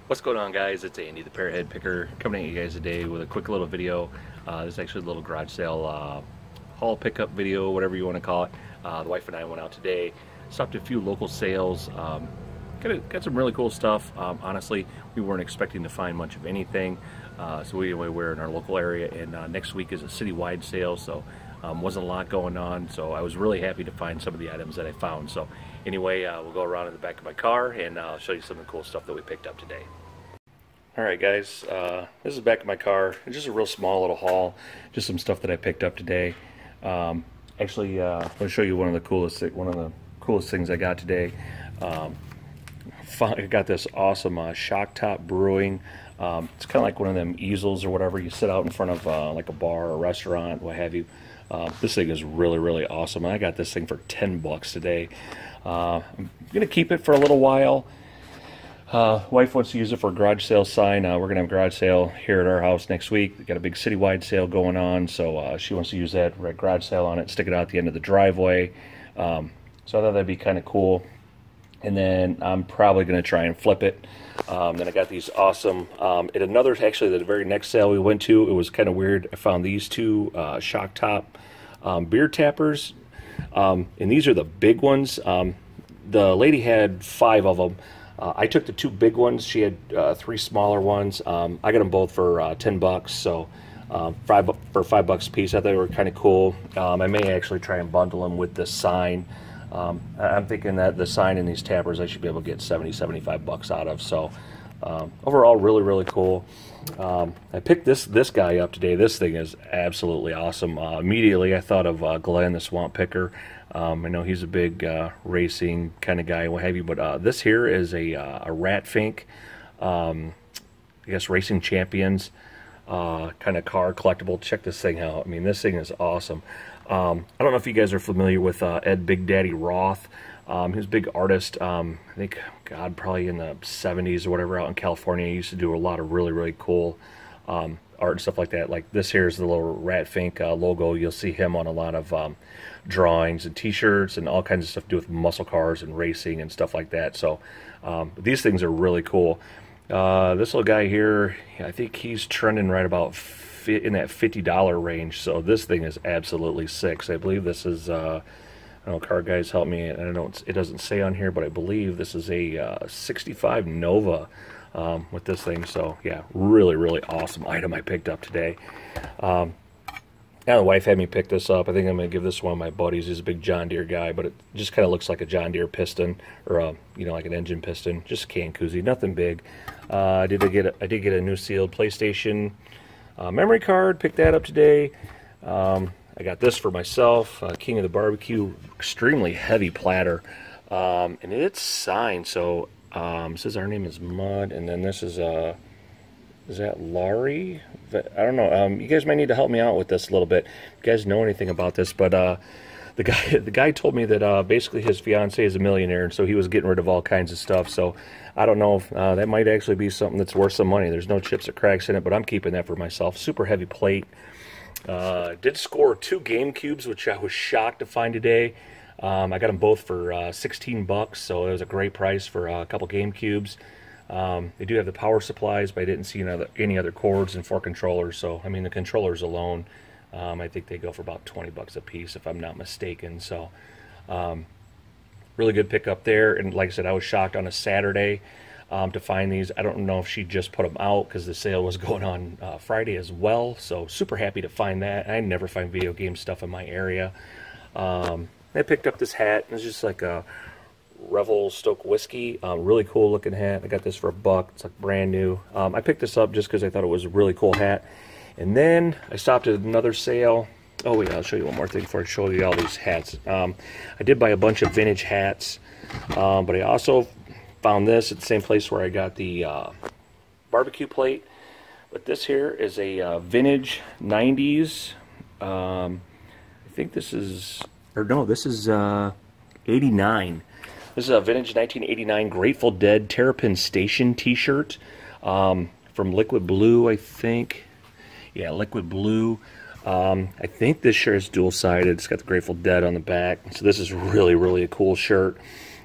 What's going on, guys? It's Andy, the Parrothead Picker, coming at you guys today with a quick little video. This is actually a little garage sale haul pickup video, whatever you want to call it. The wife and I went out today, stopped at a few local sales, got some really cool stuff. Honestly, we weren't expecting to find much of anything, so we're in our local area, and next week is a citywide sale, so wasn't a lot going on, so I was really happy to find some of the items that I found. So anyway, we'll go around in the back of my car and I'll show you some of the cool stuff that we picked up today. Alright guys, this is the back of my car. It's just a real small little haul, just some stuff that I picked up today. Actually, I'm going to show you one of the coolest things I got today. I got this awesome shock top brewing. It's kind of like one of them easels or whatever you sit out in front of, like a bar or a restaurant, what have you. This thing is really awesome. I got this thing for 10 bucks today. I'm gonna keep it for a little while. Wife wants to use it for a garage sale sign. We're gonna have a garage sale here at our house next week. We got a big citywide sale going on, so she wants to use that for a garage sale on it, stick it out at the end of the driveway. So I thought that'd be kind of cool. And then I'm probably gonna try and flip it. Then I got these awesome, at another, actually the very next sale we went to, it was kind of weird. I found these two shock top beer tappers, and these are the big ones. The lady had 5 of them. I took the 2 big ones. She had 3 smaller ones. I got them both for 10 bucks, so for $5 a piece. I thought they were kind of cool. I may actually try and bundle them with the sign. I'm thinking that the sign in these tappers I should be able to get 75 bucks out of. So overall, really cool. I picked this guy up today. This thing is absolutely awesome. Immediately I thought of Glenn, the Swamp Picker. I know he's a big racing kind of guy, what have you, but this here is a Rat Fink, I guess Racing Champions kind of car collectible. Check this thing out. I mean, this thing is awesome. I don't know if you guys are familiar with Ed Big Daddy Roth. He's a big artist. I think, God, probably in the 70s or whatever, out in California. He used to do a lot of really cool art and stuff like that. Like this here is the little Rat Fink logo. You'll see him on a lot of drawings and t-shirts and all kinds of stuff to do with muscle cars and racing and stuff like that. So these things are really cool. This little guy here, I think he's trending right about in that $50 range. So this thing is absolutely sick. So I believe this is I don't know, car guys help me. I don't know, it doesn't say on here, but I believe this is a 65 Nova with this thing. So yeah, really awesome item I picked up today. Now the wife had me pick this up. I think I'm going to give this one of my buddies. He's a big John Deere guy, but it just kind of looks like a John Deere piston, or you know, like an engine piston. Just a can koozie, nothing big. I did get a new sealed PlayStation memory card. Picked that up today. I got this for myself, King of the Barbecue, extremely heavy platter, and it's signed. So it says our name is Mud, and then this is that Laurie? I don't know. You guys might need to help me out with this a little bit. If you guys know anything about this, but the guy told me that basically his fiance is a millionaire, and so he was getting rid of all kinds of stuff. So I don't know if that might actually be something that's worth some money. There's no chips or cracks in it, but I'm keeping that for myself. Super heavy plate. Did score 2 GameCubes, which I was shocked to find today. I got them both for 16 bucks, so it was a great price for a couple GameCubes. They do have the power supplies, but I didn't see any other cords and 4 controllers. So I mean, the controllers alone, I think they go for about 20 bucks a piece, if I'm not mistaken. So really good pickup there. And like I said, I was shocked on a Saturday to find these. I don't know if she just put them out because the sale was going on Friday as well. So super happy to find that. I never find video game stuff in my area. I picked up this hat. It's just like a Revel Stoke Whiskey. Really cool looking hat. I got this for $1. It's like brand new. I picked this up just because I thought it was a really cool hat. And then I stopped at another sale. Oh wait, I'll show you one more thing before I show you all these hats. I did buy a bunch of vintage hats, but I also found this at the same place where I got the barbecue plate. But this here is a vintage 90s. I think this is, or no, this is 89. This is a vintage 1989 Grateful Dead Terrapin Station t-shirt from Liquid Blue, I think. Yeah, Liquid Blue. I think this shirt is dual-sided. It's got the Grateful Dead on the back. So this is really a cool shirt.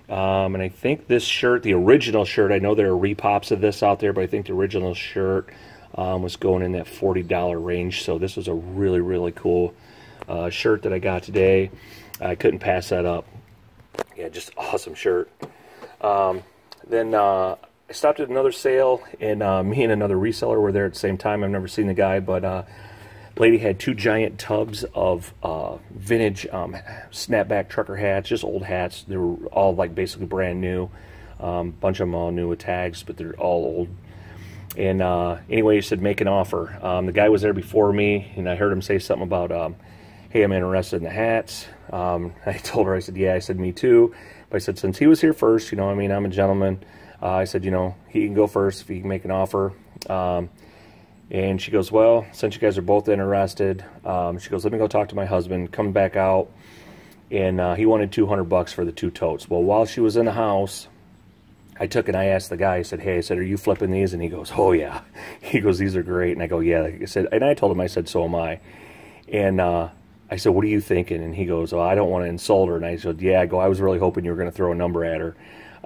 And I think this shirt, the original shirt, I know there are repops of this out there, but I think the original shirt was going in that $40 range. So this was a really, really cool shirt that I got today. I couldn't pass that up. Yeah, just awesome shirt. Then I stopped at another sale, and me and another reseller were there at the same time. I've never seen the guy, but lady had 2 giant tubs of vintage snapback trucker hats, just old hats. They were all like basically brand new. Bunch of them all new with tags, but they're all old. And anyway, he said make an offer. The guy was there before me, and I heard him say something about, hey, I'm interested in the hats. I told her, I said, yeah, I said, me too. But I said, since he was here first, you know, I mean, I'm a gentleman. I said, you know, he can go first if he can make an offer. And she goes, well, since you guys are both interested, she goes, let me go talk to my husband, come back out. And he wanted $200 for the 2 totes. Well, while she was in the house, I took and I asked the guy, I said, hey, I said, are you flipping these? And he goes, oh, yeah. He goes, these are great. And I go, yeah. I said, and I told him, I said, so am I. And I said, what are you thinking? And he goes, oh, I don't want to insult her. And I said, yeah. I go, I was really hoping you were going to throw a number at her.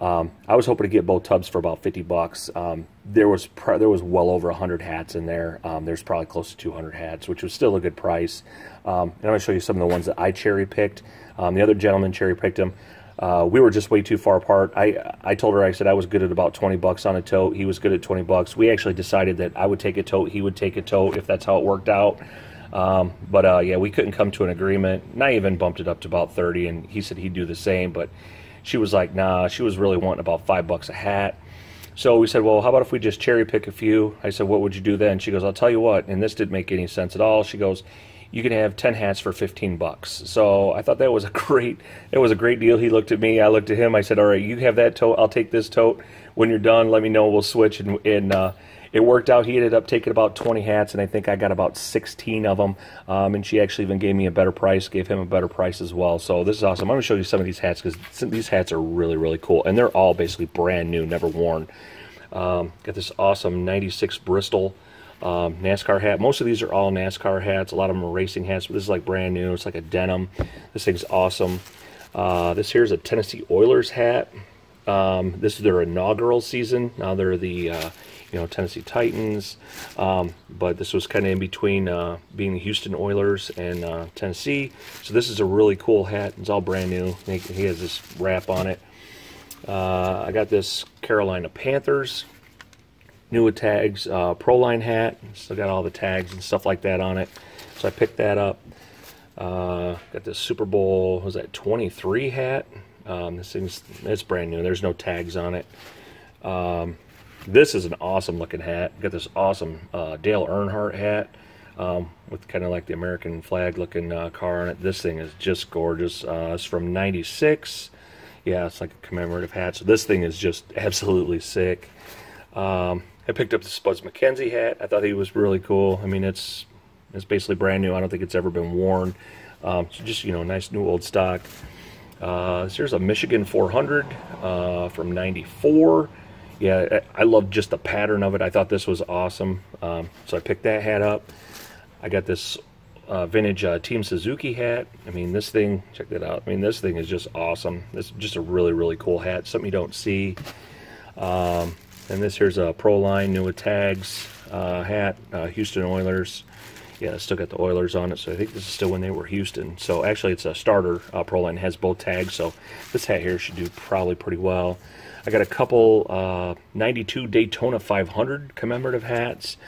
I was hoping to get both tubs for about $50. There was well over 100 hats in there. There's probably close to 200 hats, which was still a good price. And I'm going to show you some of the ones that I cherry picked. The other gentleman cherry picked them. We were just way too far apart. I told her, I said I was good at about 20 bucks on a tote. He was good at 20 bucks. We actually decided that I would take a tote, he would take a tote, if that's how it worked out. Yeah, we couldn't come to an agreement. And I even bumped it up to about 30, and he said he'd do the same, but she was like, nah, she was really wanting about $5 a hat. So we said, well, how about if we just cherry pick a few? I said, what would you do then? She goes, I'll tell you what, and this didn't make any sense at all. She goes, you can have 10 hats for 15 bucks. So I thought that was a great deal. He looked at me, I looked at him. I said, all right, you have that tote, I'll take this tote. When you're done, let me know, we'll switch. And it worked out. He ended up taking about 20 hats, and I think I got about 16 of them. And she actually even gave me a better price, gave him a better price as well. So this is awesome. I'm going to show you some of these hats, because these hats are really, really cool. And they're all basically brand new, never worn. Got this awesome 96 Bristol NASCAR hat. Most of these are all NASCAR hats. A lot of them are racing hats, but this is like brand new. It's like a denim. This thing's awesome. This here's a Tennessee Oilers hat. This is their inaugural season. Now they're the Tennessee Titans, but this was kind of in between being the Houston Oilers and Tennessee. So this is a really cool hat. It's all brand new. He has this wrap on it. I got this Carolina Panthers, new with tags, Pro Line hat. Still got all the tags and stuff like that on it. So I picked that up. Got this Super Bowl, what was that, 23 hat. It's brand new. There's no tags on it. This is an awesome looking hat. Got this awesome Dale Earnhardt hat with kind of like the American flag looking car on it. This thing is just gorgeous. It's from '96. Yeah, it's like a commemorative hat. So this thing is just absolutely sick. I picked up the Spuds McKenzie hat. I thought he was really cool. I mean, it's basically brand new. I don't think it's ever been worn. So just, nice new old stock. Here's a Michigan 400 from '94. Yeah, I love just the pattern of it. I thought this was awesome. So I picked that hat up. I got this vintage Team Suzuki hat. I mean, this thing, check that out. I mean, this thing is just awesome. This is just a really, really cool hat. Something you don't see. And this here's a Pro Line, new with tags hat, Houston Oilers. Yeah, it's still got the Oilers on it, so I think this is still when they were Houston. So actually it's a starter Pro Line, has both tags, so this hat here should do probably pretty well. I got a couple 92 Daytona 500 commemorative hats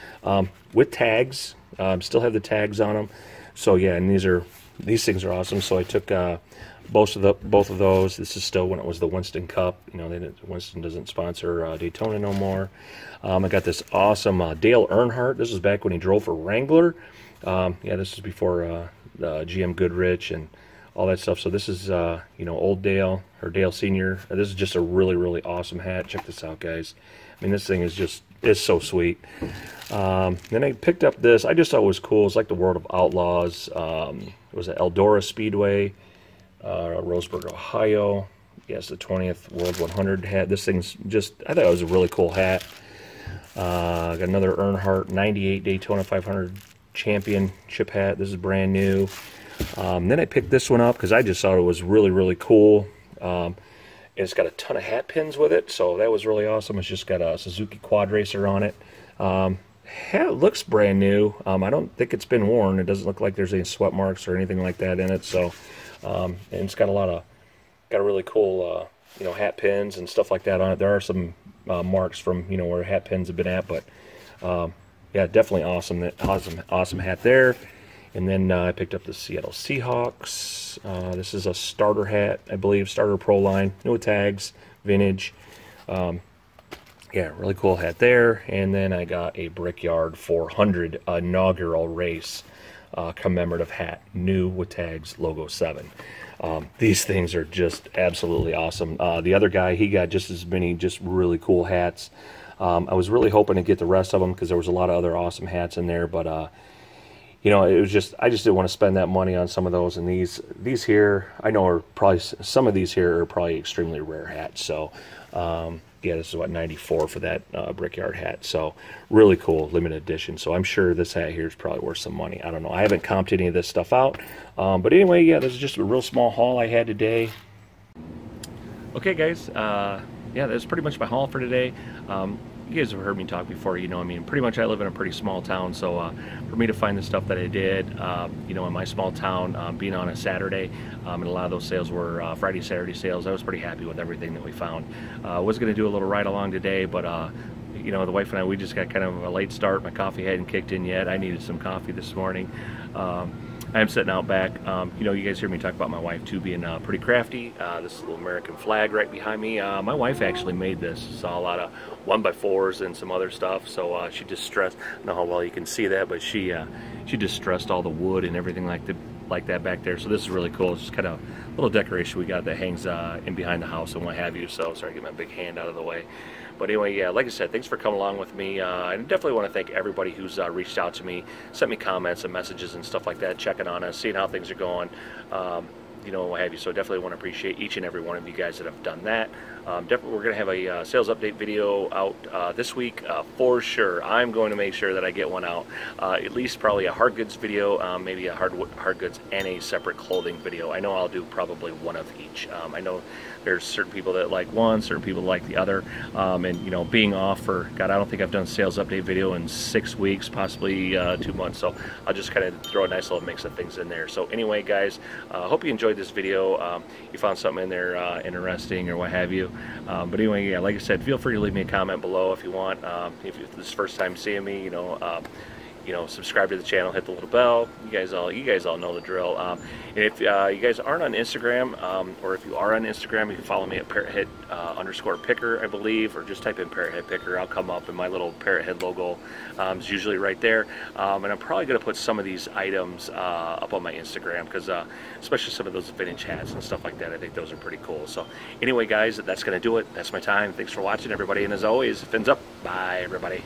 with tags. Still have the tags on them. So yeah, and these things are awesome. So I took both of those. This is still when it was the Winston Cup. Winston doesn't sponsor Daytona no more. I got this awesome Dale Earnhardt. This was back when he drove for Wrangler. Yeah, this is before GM Goodrich and all that stuff. So this is old Dale, or Dale Senior. This is just a really, really awesome hat. Check this out, guys. I mean, this thing is so sweet. Then I picked up this. I just thought it was cool. It's like the World of Outlaws. It was at Eldora Speedway, Roseburg, Ohio. Yes, the 20th World 100 hat. This thing's just, I thought it was a really cool hat. Got another Earnhardt 98 Daytona 500 championship hat. This is brand new. Then I picked this one up because I just thought it was really, really cool. And it's got a ton of hat pins with it, so that was really awesome. It's just got a Suzuki Quad Racer on it. It looks brand new. I don't think it's been worn. It doesn't look like there's any sweat marks or anything like that in it. So, and it's got a really cool, you know, hat pins and stuff like that on it. There are some marks from, you know, where hat pins have been at, but yeah, definitely awesome. Awesome hat there. And then I picked up the Seattle Seahawks. This is a starter hat, I believe, starter pro line, no tags, vintage. Yeah, really cool hat there. And then I got a Brickyard 400 inaugural race commemorative hat, new with tags, logo 7. These things are just absolutely awesome. The other guy, he got just as many just really cool hats. I was really hoping to get the rest of them because there was a lot of other awesome hats in there, but you know, it was just, I just didn't want to spend that money on some of those. And these here, I know are probably, some of these here are probably extremely rare hats. So, yeah, this is what, 94 for that Brickyard hat. So really cool, limited edition. So I'm sure this hat here is probably worth some money. I don't know. I haven't comped any of this stuff out. But anyway, yeah, this is just a real small haul I had today. Okay, guys. Yeah, that's pretty much my haul for today. You guys have heard me talk before, you know, I mean, pretty much I live in a pretty small town, so for me to find the stuff that I did, you know, in my small town, being on a Saturday, and a lot of those sales were Friday, Saturday sales, I was pretty happy with everything that we found. Was going to do a little ride along today, but you know, the wife and I, we just got kind of a late start. My coffee hadn't kicked in yet. I needed some coffee this morning. I'm sitting out back. You know, you guys hear me talk about my wife too being pretty crafty. This little American flag right behind me. My wife actually made this. Saw a lot of 1x4s and some other stuff. So she distressed. I don't know how well you can see that, but she distressed all the wood and everything like that back there. So this is really cool. It's just kind of a little decoration we got that hangs in behind the house and what have you. So sorry, get my big hand out of the way. But anyway, yeah, like I said, thanks for coming along with me. I definitely want to thank everybody who's reached out to me, sent me comments and messages and stuff like that, checking on us, seeing how things are going, you know, what have you. So definitely want to appreciate each and every one of you guys that have done that. Definitely, we're going to have a sales update video out this week for sure. I'm going to make sure that I get one out, at least probably a hard goods video, maybe a hard goods and a separate clothing video. I know I'll do probably one of each. I know there's certain people that like one, certain people like the other, and you know, being off for, God, I don't think I've done a sales update video in 6 weeks, possibly 2 months, so I'll just kind of throw a nice little mix of things in there. So anyway, guys, hope you enjoyed this video. You found something in there interesting or what have you. But anyway, yeah, like I said, feel free to leave me a comment below if you want. If this is the first time seeing me, you know, subscribe to the channel, hit the little bell. You guys all know the drill. And if you guys aren't on Instagram, or if you are on Instagram, you can follow me at parrothead _picker, I believe, or just type in parrothead picker. I'll come up, and my little parrothead logo is usually right there. And I'm probably going to put some of these items up on my Instagram, because especially some of those vintage hats and stuff like that, I think those are pretty cool. So anyway, guys, that's going to do it. That's my time. Thanks for watching, everybody, and as always, fins up. Bye, everybody.